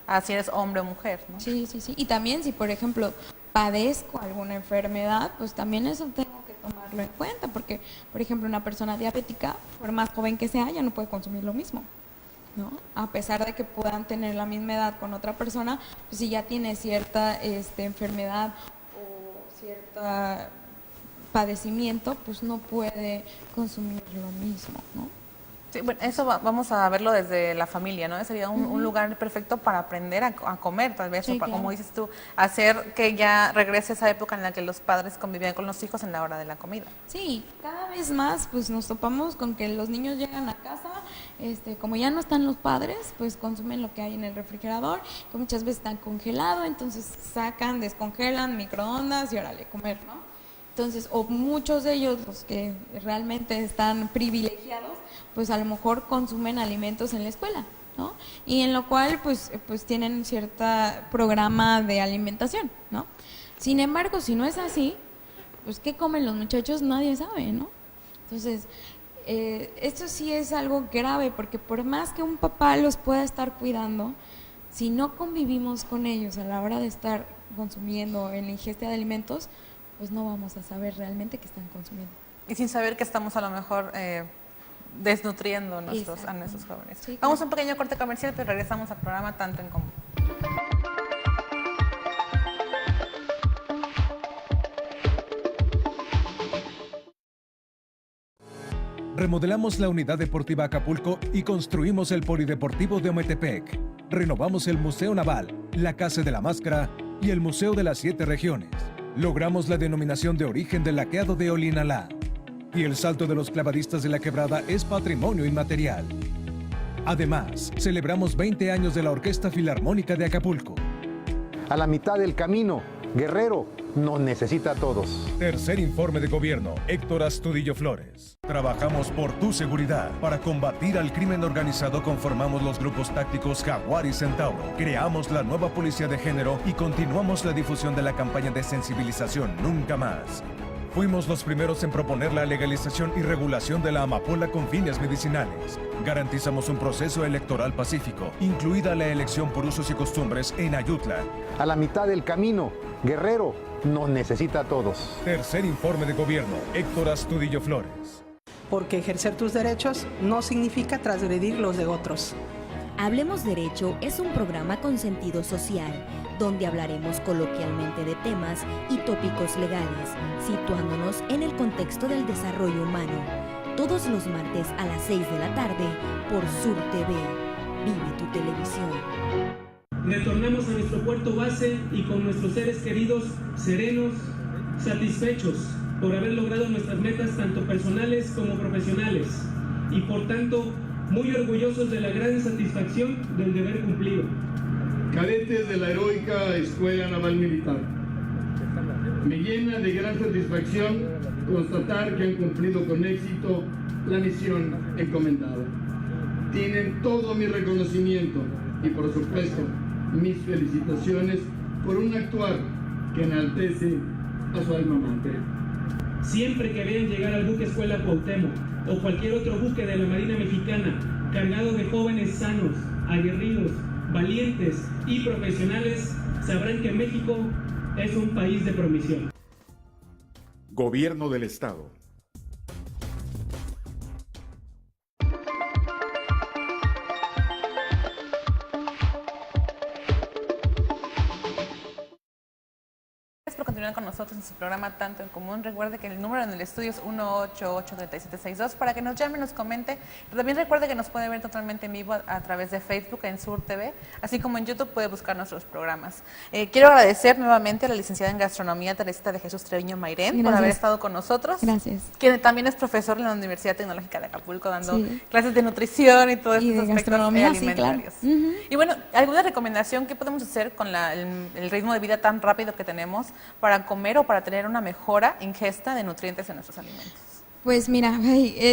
S1: a si eres hombre o mujer, ¿no?
S2: Sí. Y también si, por ejemplo, padezco alguna enfermedad, pues también eso tengo que tomarlo en cuenta, porque, por ejemplo, una persona diabética, por más joven que sea, ya no puede consumir lo mismo, ¿no? A pesar de que puedan tener la misma edad con otra persona, pues si ya tiene cierta enfermedad o cierta padecimiento, pues no puede consumir lo mismo, ¿no?
S1: Sí, bueno, eso vamos a verlo desde la familia, ¿no? Sería un lugar perfecto para aprender a comer, tal vez, o para, como dices tú, hacer que ya regrese esa época en la que los padres convivían con los hijos en la hora de la comida.
S2: Sí, cada vez más pues nos topamos con que los niños llegan a casa, como ya no están los padres, pues consumen lo que hay en el refrigerador, que muchas veces están congelado, entonces sacan, descongelan, microondas y órale, comer, ¿no? Entonces, o muchos de ellos, los que realmente están privilegiados, pues a lo mejor consumen alimentos en la escuela, ¿no? Y en lo cual, pues tienen cierto programa de alimentación, ¿no? Sin embargo, si no es así, pues ¿qué comen los muchachos? Nadie sabe, ¿no? Entonces, esto sí es algo grave, porque por más que un papá los pueda estar cuidando, si no convivimos con ellos a la hora de estar consumiendo en la ingesta de alimentos, pues no vamos a saber realmente qué están consumiendo.
S1: Y sin saber que estamos a lo mejor desnutriendo a nuestros jóvenes.
S2: Sí,
S1: vamos a un pequeño corte comercial, pero regresamos al programa Tanto en Común.
S3: Remodelamos la unidad deportiva Acapulco y construimos el polideportivo de Ometepec. Renovamos el Museo Naval, la Casa de la Máscara y el Museo de las 7 Regiones. Logramos la denominación de origen del laqueado de Olinalá. Y el salto de los clavadistas de la Quebrada es patrimonio inmaterial. Además, celebramos 20 años de la Orquesta Filarmónica de Acapulco.
S4: A la mitad del camino, Guerrero nos necesita a todos.
S3: Tercer informe de gobierno, Héctor Astudillo Flores. Trabajamos por tu seguridad. Para combatir al crimen organizado conformamos los grupos tácticos Jaguar y Centauro. Creamos la nueva policía de género y continuamos la difusión de la campaña de sensibilización Nunca Más. Fuimos los primeros en proponer la legalización y regulación de la amapola con fines medicinales. Garantizamos un proceso electoral pacífico, incluida la elección por usos y costumbres en Ayutla.
S4: A la mitad del camino, Guerrero nos necesita a todos.
S3: Tercer informe de gobierno, Héctor Astudillo Flores.
S6: Porque ejercer tus derechos no significa transgredir los de otros.
S5: Hablemos Derecho es un programa con sentido social, donde hablaremos coloquialmente de temas y tópicos legales, situándonos en el contexto del desarrollo humano. Todos los martes a las 6 de la tarde por Sur TV. Vive tu televisión.
S7: Retornamos a nuestro puerto base y con nuestros seres queridos serenos, satisfechos por haber logrado nuestras metas tanto personales como profesionales y por tanto muy orgullosos de la gran satisfacción del deber cumplido.
S8: Cadetes de la heroica Escuela Naval Militar. Me llena de gran satisfacción constatar que han cumplido con éxito la misión encomendada. Tienen todo mi reconocimiento y por supuesto mis felicitaciones por un actuar que enaltece a su alma mater.
S7: Siempre que vean llegar al buque Escuela Cuauhtémoc o cualquier otro buque de la Marina Mexicana cargado de jóvenes sanos, aguerridos, valientes y profesionales, sabrán que México es un país de promisión.
S9: Gobierno del Estado.
S1: continuar con nosotros en su programa Tanto en Común. Recuerde que el número en el estudio es 188-3762 para que nos llame, nos comente. También recuerde que nos puede ver totalmente en vivo a través de Facebook en Sur TV, así como en YouTube puede buscar nuestros programas. Quiero agradecer nuevamente a la licenciada en Gastronomía Teresita de Jesús Treviño Mairén por haber estado con nosotros.
S2: Gracias.
S1: Quien también es profesor en la Universidad Tecnológica de Acapulco, dando clases de nutrición y todos estos aspectos alimentarios. Y bueno, ¿alguna recomendación? ¿Qué podemos hacer con el ritmo de vida tan rápido que tenemos para comer o para tener una mejora ingesta de nutrientes en nuestros alimentos?
S2: Pues mira,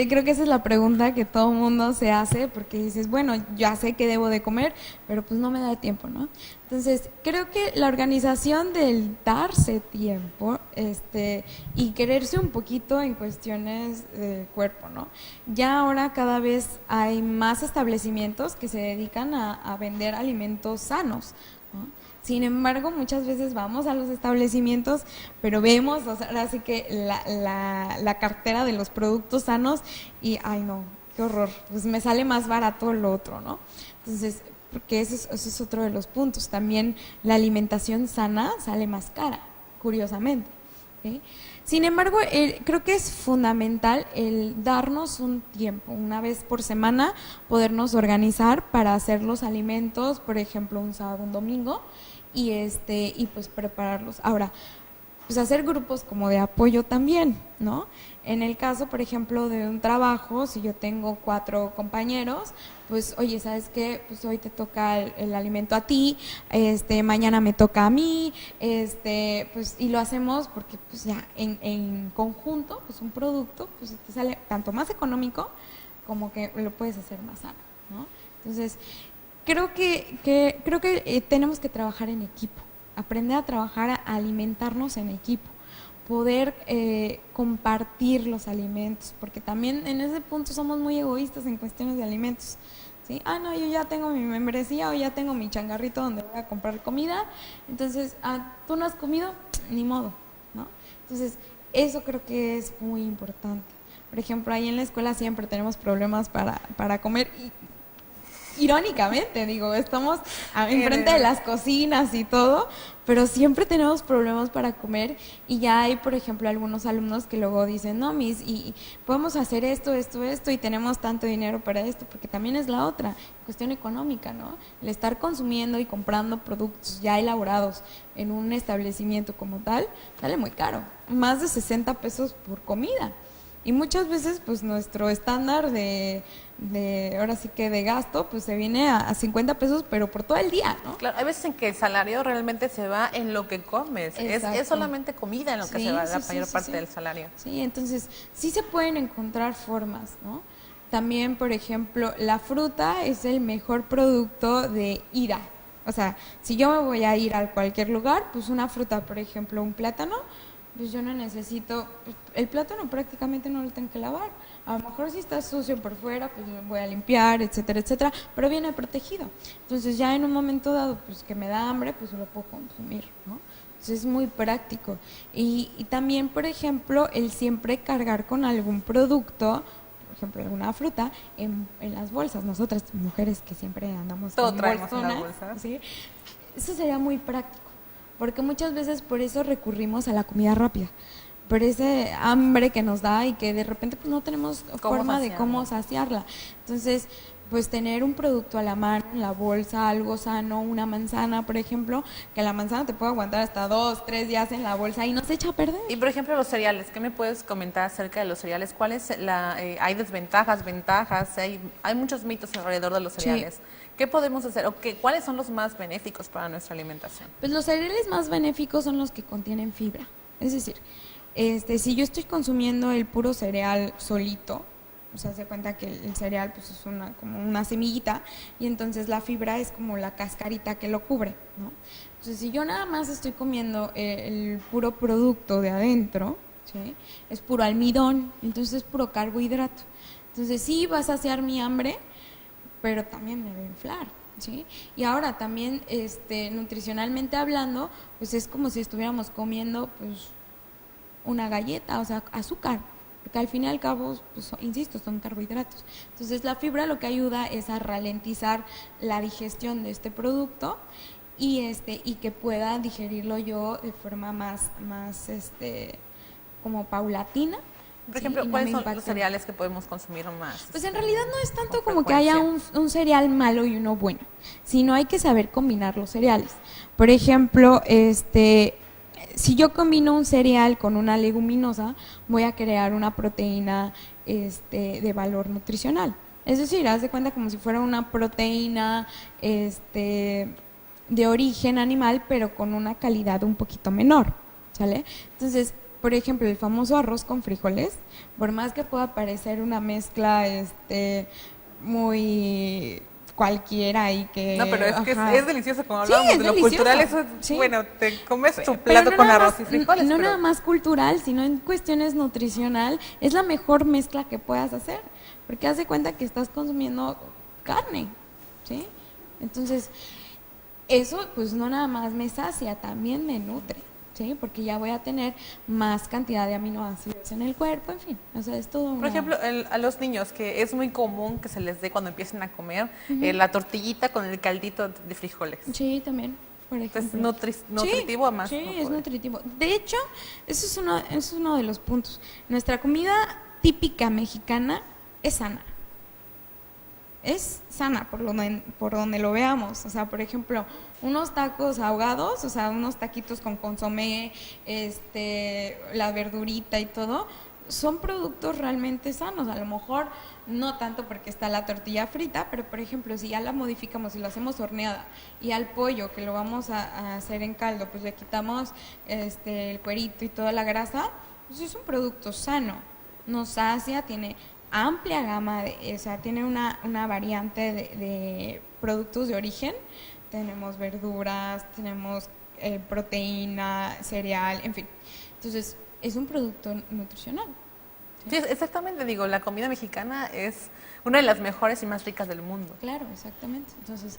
S2: creo que esa es la pregunta que todo el mundo se hace, porque dices, bueno, ya sé que debo de comer, pero pues no me da tiempo, ¿no? Entonces, creo que la organización del darse tiempo y quererse un poquito en cuestiones del cuerpo, ¿no? Ya ahora cada vez hay más establecimientos que se dedican a vender alimentos sanos, ¿no? Sin embargo, muchas veces vamos a los establecimientos, pero vemos, o sea, ahora sí que la cartera de los productos sanos y, ay no, qué horror, pues me sale más barato lo otro, ¿no? Entonces, porque ese es otro de los puntos. También la alimentación sana sale más cara, curiosamente, ¿sí? Sin embargo, creo que es fundamental el darnos un tiempo, una vez por semana, podernos organizar para hacer los alimentos, por ejemplo, un sábado, un domingo, y pues prepararlos. Ahora, pues hacer grupos como de apoyo también, ¿no? En el caso, por ejemplo, de un trabajo, si yo tengo 4 compañeros, pues, oye, ¿sabes qué? Pues hoy te toca el alimento a ti, mañana me toca a mí, pues, y lo hacemos porque, pues, ya en conjunto, pues, un producto, pues, te sale tanto más económico como que lo puedes hacer más sano, ¿no? Entonces, creo que tenemos que trabajar en equipo, aprender a trabajar, a alimentarnos en equipo, poder compartir los alimentos, porque también en ese punto somos muy egoístas en cuestiones de alimentos, ¿sí? Ah, no, yo ya tengo mi membresía o ya tengo mi changarrito donde voy a comprar comida, entonces, ¿tú no has comido? Ni modo, ¿no? Entonces, eso creo que es muy importante. Por ejemplo, ahí en la escuela siempre tenemos problemas para comer y irónicamente, digo, estamos enfrente de las cocinas y todo, pero siempre tenemos problemas para comer y ya hay, por ejemplo, algunos alumnos que luego dicen, no, Miss, y podemos hacer esto y tenemos tanto dinero para esto, porque también es la otra cuestión económica, ¿no? El estar consumiendo y comprando productos ya elaborados en un establecimiento como tal, sale muy caro, más de 60 pesos por comida. Y muchas veces, pues, nuestro estándar de ahora sí que de gasto, pues, se viene a 50 pesos, pero por todo el día, ¿no?
S1: Claro, hay veces en que el salario realmente se va en lo que comes. Es solamente comida en lo que se va la mayor parte del salario.
S2: Sí, entonces, sí se pueden encontrar formas, ¿no? También, por ejemplo, la fruta es el mejor producto de ida. O sea, si yo me voy a ir a cualquier lugar, pues una fruta, por ejemplo, un plátano, pues yo no necesito, el plátano prácticamente no lo tengo que lavar. A lo mejor si está sucio por fuera, pues lo voy a limpiar, etcétera, etcétera, pero viene protegido. Entonces ya en un momento dado, pues que me da hambre, pues lo puedo consumir, ¿no? Entonces es muy práctico. Y también, por ejemplo, el siempre cargar con algún producto, por ejemplo, alguna fruta, en las bolsas. Nosotras, mujeres que siempre andamos
S1: todo
S2: con
S1: traemos
S2: bolsonas,
S1: en la bolsa.
S2: ¿sí? Eso sería muy práctico. Porque muchas veces por eso recurrimos a la comida rápida, por ese hambre que nos da y que de repente pues, no tenemos forma de cómo saciarla. Entonces, pues tener un producto a la mano, en la bolsa, algo sano, una manzana, por ejemplo, que la manzana te puede aguantar hasta 2-3 días en la bolsa y no se echa a perder.
S1: Y por ejemplo, los cereales, ¿qué me puedes comentar acerca de los cereales? ¿Cuáles hay desventajas, ventajas? Hay muchos mitos alrededor de los cereales. Sí. ¿Qué podemos hacer? ¿Cuáles son los más benéficos para nuestra alimentación?
S2: Pues los cereales más benéficos son los que contienen fibra. Es decir, si yo estoy consumiendo el puro cereal solito, o sea, se cuenta que el cereal pues es como una semillita y entonces la fibra es como la cascarita que lo cubre, ¿no? Entonces, si yo nada más estoy comiendo el puro producto de adentro, ¿sí? Es puro almidón, entonces es puro carbohidrato. Entonces, sí va a saciar mi hambre, pero también me va a inflar, ¿sí? Y ahora también, nutricionalmente hablando, pues es como si estuviéramos comiendo, pues, una galleta, o sea, azúcar, porque al fin y al cabo, pues, insisto, son carbohidratos. Entonces, la fibra lo que ayuda es a ralentizar la digestión de este producto y que pueda digerirlo yo de forma más como paulatina.
S1: Por ejemplo, ¿cuáles son los cereales que podemos consumir más?
S2: Pues en realidad no es tanto como que haya un cereal malo y uno bueno, sino hay que saber combinar los cereales. Por ejemplo, si yo combino un cereal con una leguminosa, voy a crear una proteína de valor nutricional. Es decir, haz de cuenta como si fuera una proteína de origen animal, pero con una calidad un poquito menor, ¿sale? Entonces, por ejemplo, el famoso arroz con frijoles, por más que pueda parecer una mezcla muy cualquiera y que...
S1: No, pero es que
S2: ajá.
S1: es delicioso, como hablábamos de lo
S2: delicioso.
S1: cultural, eso es,
S2: Sí.
S1: bueno, te comes tu
S2: Pero
S1: plato
S2: no
S1: con
S2: nada
S1: arroz y
S2: más,
S1: frijoles.
S2: No
S1: pero...
S2: nada más cultural, sino en cuestiones nutricional, es la mejor mezcla que puedas hacer, porque haz de cuenta que estás consumiendo carne, ¿sí? Entonces, eso pues no nada más me sacia, también me nutre, ¿sí? Porque ya voy a tener más cantidad de aminoácidos en el cuerpo, en fin, o sea, es todo
S1: Por ejemplo, a los niños, que es muy común que se les dé cuando empiecen a comer la tortillita con el caldito de frijoles.
S2: Sí, también, por ejemplo.
S1: Entonces, nutritivo a más.
S2: Sí,
S1: no
S2: es
S1: poder.
S2: nutritivo. De hecho, eso es uno de los puntos. Nuestra comida típica mexicana es sana. Es sana por donde lo veamos. O sea, por ejemplo, unos tacos ahogados, o sea, unos taquitos con consomé, la verdurita y todo, son productos realmente sanos. A lo mejor no tanto porque está la tortilla frita, pero por ejemplo, si ya la modificamos y lo hacemos horneada y al pollo que lo vamos a hacer en caldo, pues le quitamos el cuerito y toda la grasa, pues es un producto sano. Nos sacia, tiene amplia gama, o sea, tiene una variante de productos de origen. Tenemos verduras, tenemos proteína, cereal, en fin. Entonces, es un producto nutricional.
S1: Sí, exactamente, digo, la comida mexicana es una de las mejores y más ricas del mundo.
S2: Claro, exactamente. Entonces,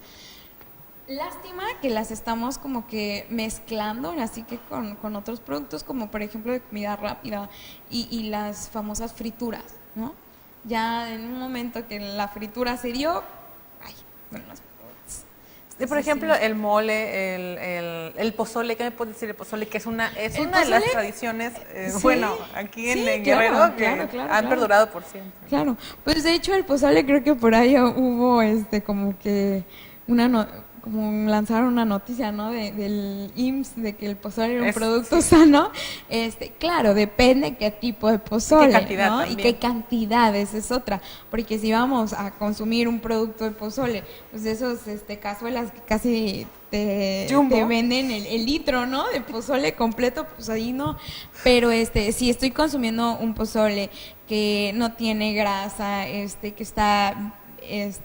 S2: lástima que las estamos como que mezclando, así que con otros productos, como por ejemplo de comida rápida y las famosas frituras, ¿no? Ya en un momento que la fritura se dio,
S1: por ejemplo, el mole, el pozole, ¿qué me puedes decir? El pozole, que es una de las tradiciones, bueno, aquí en Guerrero, que han perdurado por siempre.
S2: Claro, pues de hecho el pozole creo que por ahí hubo como que como lanzaron una noticia, ¿no? Del IMSS de que el pozole era un producto sano. Claro, depende qué tipo de pozole,
S1: qué cantidad,
S2: ¿no?
S1: también.
S2: Y qué cantidades es otra, porque si vamos a consumir un producto de pozole, pues de esos cazuelas que casi te venden el litro, ¿no? De pozole completo, pues ahí no. Pero si estoy consumiendo un pozole que no tiene grasa, que está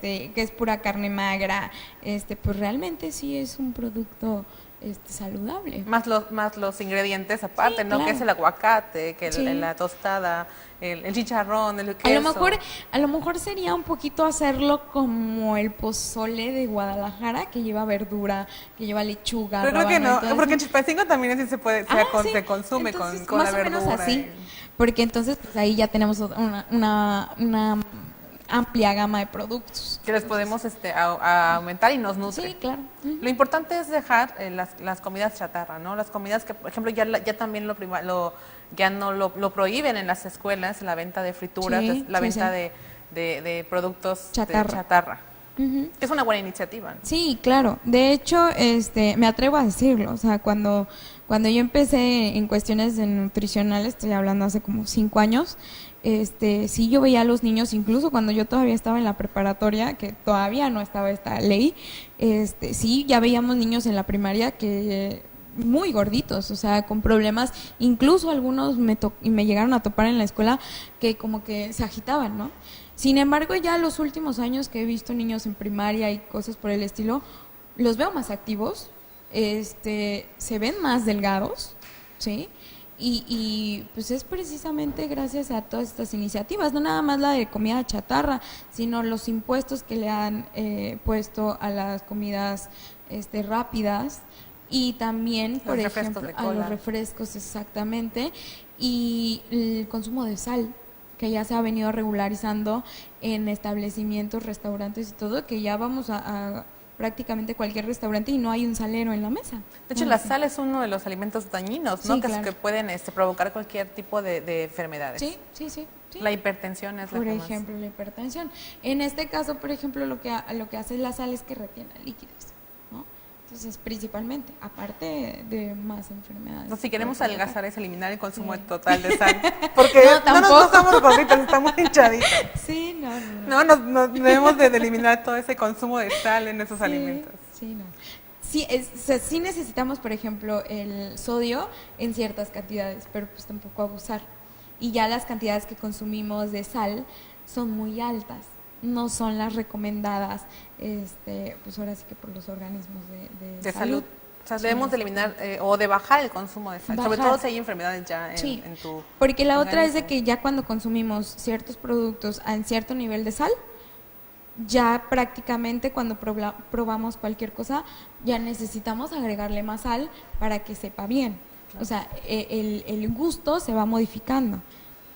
S2: que es pura carne magra, pues realmente sí es un producto saludable.
S1: Más los ingredientes aparte,
S2: Sí,
S1: ¿no?
S2: claro.
S1: Que es el aguacate, que
S2: Sí.
S1: la tostada, el chicharrón, el queso.
S2: A lo mejor sería un poquito hacerlo como el pozole de Guadalajara, que lleva verdura, que lleva lechuga.
S1: Pero creo que
S2: rábano y
S1: no,
S2: todo
S1: porque en
S2: eso.
S1: Chilpancingo también así se puede, se consume
S2: Entonces,
S1: con
S2: más
S1: la
S2: o menos
S1: verdura.
S2: así, porque entonces pues ahí ya tenemos una amplia gama de productos.
S1: Que les podemos a aumentar y nos nutre.
S2: Sí, claro.
S1: Lo importante es dejar las comidas chatarra, ¿no? Las comidas que, por ejemplo, ya también ya no lo prohíben en las escuelas, la venta de frituras,
S2: Sí,
S1: la
S2: sí,
S1: venta
S2: sí.
S1: de productos
S2: Chatarra.
S1: de chatarra.
S2: Ujú.
S1: Es una buena iniciativa, ¿no?
S2: Sí, claro. De hecho, me atrevo a decirlo. O sea, cuando yo empecé en cuestiones de nutricionales, estoy hablando hace como 5 años, sí yo veía a los niños, incluso cuando yo todavía estaba en la preparatoria, que todavía no estaba esta ley, sí ya veíamos niños en la primaria que muy gorditos, o sea, con problemas, incluso algunos me llegaron a topar en la escuela que como que se agitaban, ¿no? Sin embargo, ya los últimos años que he visto niños en primaria y cosas por el estilo, los veo más activos, se ven más delgados, ¿sí? Y pues es precisamente gracias a todas estas iniciativas, no nada más la de comida chatarra, sino los impuestos que le han puesto a las comidas rápidas y también, por ejemplo, a los refrescos, exactamente, y el consumo de sal, que ya se ha venido regularizando en establecimientos, restaurantes y todo, que ya vamos a prácticamente cualquier restaurante y no hay un salero en la mesa.
S1: De hecho, la sal es uno de los alimentos dañinos, ¿no?
S2: Sí,
S1: que,
S2: claro.
S1: que pueden provocar cualquier tipo de enfermedades.
S2: Sí, sí, sí. Sí.
S1: La hipertensión es
S2: por
S1: la que más.
S2: ejemplo, la hipertensión. En este caso, por ejemplo, lo que hace la sal es que retiene líquidos, ¿no? Entonces, principalmente, aparte de más enfermedades.
S1: No, si queremos adelgazar es eliminar el consumo
S2: Sí.
S1: total de sal. Porque no nos estamos gorditos, estamos hinchaditos.
S2: Sí,
S1: No, debemos de eliminar todo ese consumo de sal en esos alimentos.
S2: Sí, no. Sí, sí necesitamos, por ejemplo, el sodio en ciertas cantidades, pero pues tampoco abusar. Y ya las cantidades que consumimos de sal son muy altas, no son las recomendadas, pues ahora sí que por los organismos de salud.
S1: O sea,
S2: Sí.
S1: debemos de eliminar o de bajar el consumo de sal, sobre
S2: Bajar.
S1: todo si hay enfermedades ya
S2: Sí,
S1: en tu
S2: porque la otra es de
S1: organismo.
S2: que ya cuando consumimos ciertos productos en cierto nivel de sal, ya prácticamente cuando probamos cualquier cosa, ya necesitamos agregarle más sal para que sepa bien. O sea, el gusto se va modificando.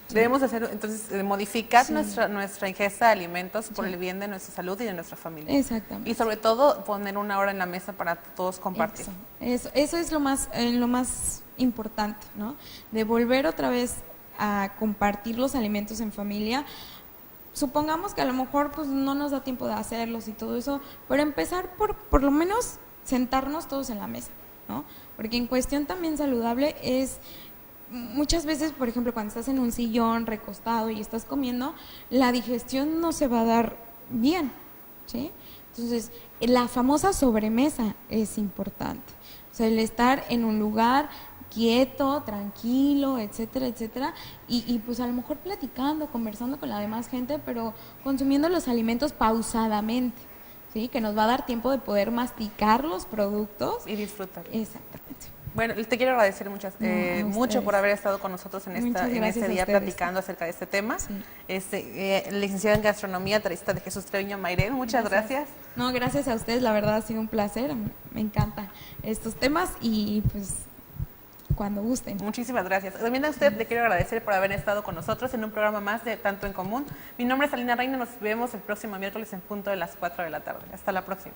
S1: Debemos hacer, entonces, modificar
S2: Sí.
S1: nuestra ingesta de alimentos por el bien de nuestra salud y de nuestra familia.
S2: Exactamente.
S1: Y sobre todo, poner una hora en la mesa para todos compartir.
S2: Eso es lo más importante, ¿no? De volver otra vez a compartir los alimentos en familia. Supongamos que a lo mejor pues no nos da tiempo de hacerlos y todo eso, pero empezar por lo menos sentarnos todos en la mesa, ¿no? Porque en cuestión también saludable es, muchas veces, por ejemplo, cuando estás en un sillón recostado y estás comiendo, la digestión no se va a dar bien, ¿sí? Entonces, la famosa sobremesa es importante. O sea, el estar en un lugar quieto, tranquilo, etcétera, etcétera, y pues a lo mejor platicando, conversando con la demás gente, pero consumiendo los alimentos pausadamente, ¿sí? Que nos va a dar tiempo de poder masticar los productos
S1: y disfrutar.
S2: Exactamente.
S1: Bueno, te quiero agradecer mucho por haber estado con nosotros en este día platicando acerca de este tema.
S2: Sí.
S1: Licenciada en Gastronomía, tarista de Jesús Treviño Mairén, muchas gracias.
S2: No, gracias a ustedes, la verdad ha sido un placer, me encantan estos temas y pues cuando gusten.
S1: Muchísimas gracias. También a usted le quiero agradecer por haber estado con nosotros en un programa más de Tanto en Común. Mi nombre es Alina Reina, nos vemos el próximo miércoles en punto de las 4 de la tarde. Hasta la próxima.